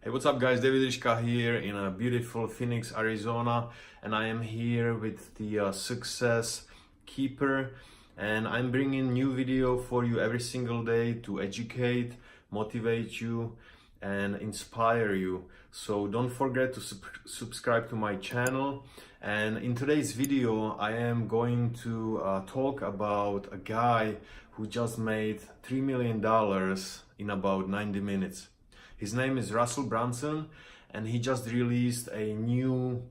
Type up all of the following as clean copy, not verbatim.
Hey, what's up guys? David here in a beautiful Phoenix, Arizona, and I am here with the Success Keeper, and I'm bringing new video for you every single day to educate, motivate you and inspire you. So don't forget to subscribe to my channel. And in today's video I am going to talk about a guy who just made $3 million in about 90 minutes. His name is Russell Brunson, and he just released a new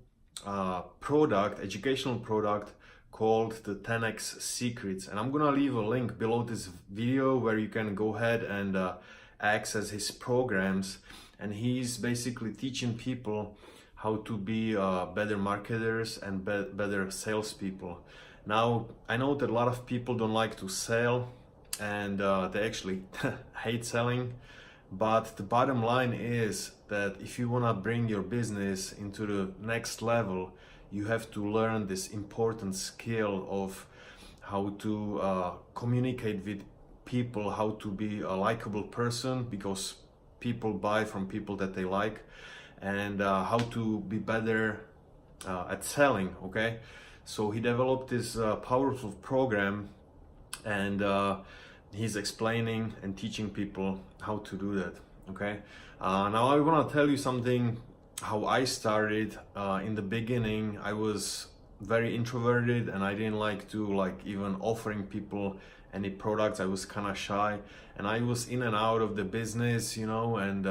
educational product called the 10x Secrets. And I'm gonna leave a link below this video where you can go ahead and access his programs. And he's basically teaching people how to be better marketers and better salespeople. Now, I know that a lot of people don't like to sell, and they actually hate selling. But the bottom line is that if you want to bring your business into the next level, you have to learn this important skill of how to communicate with people, how to be a likable person, because people buy from people that they like, and how to be better at selling. Okay, so he developed this powerful program, and he's explaining and teaching people how to do that. Okay, now I want to tell you something, how I started. In the beginning I was very introverted and I didn't like to even offering people any products. I was kind of shy and I was in and out of the business, and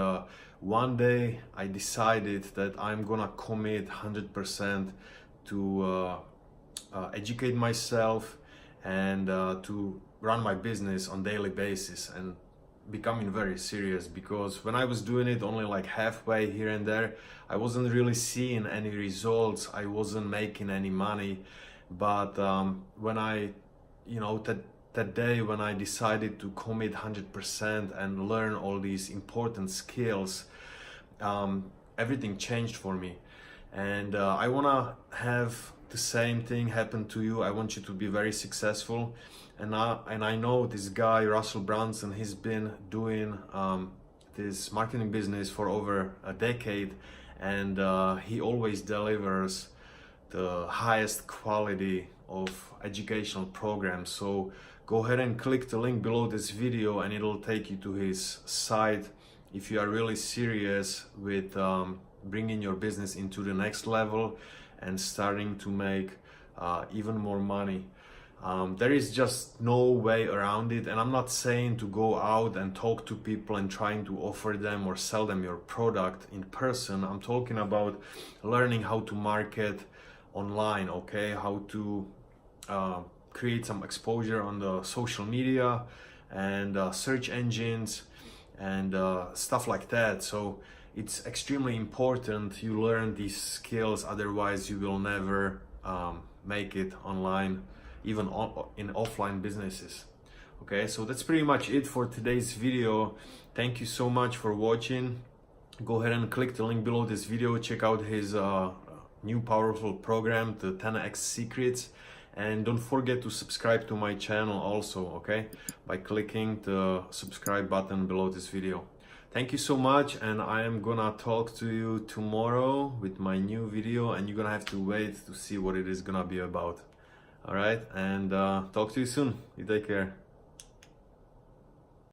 one day I decided that I'm gonna commit 100% to educate myself and to run my business on daily basis, and becoming very serious, because when I was doing it only like halfway here and there, I wasn't really seeing any results, I wasn't making any money. But when I, that day when I decided to commit 100% and learn all these important skills, everything changed for me. And I want to have the same thing happen to you. I want you to be very successful. And I know this guy, Russell Brunson, he's been doing this marketing business for over a decade, and he always delivers the highest quality of educational programs. So go ahead and click the link below this video and it'll take you to his site if you are really serious with bringing your business into the next level and starting to make even more money. There is just no way around it, and I'm not saying to go out and talk to people and trying to offer them or sell them your product in person. I'm talking about learning how to market online, okay? How to create some exposure on the social media and search engines and stuff like that. So it's extremely important you learn these skills, otherwise you will never make it online, even in offline businesses. Okay, so that's pretty much it for today's video. Thank you so much for watching. Go ahead and click the link below this video, check out his new powerful program, the 10x Secrets, and don't forget to subscribe to my channel also, okay, by clicking the subscribe button below this video. Thank you so much, and I am gonna talk to you tomorrow with my new video, and you're gonna have to wait to see what it is gonna be about. All right, and talk to you soon. You take care.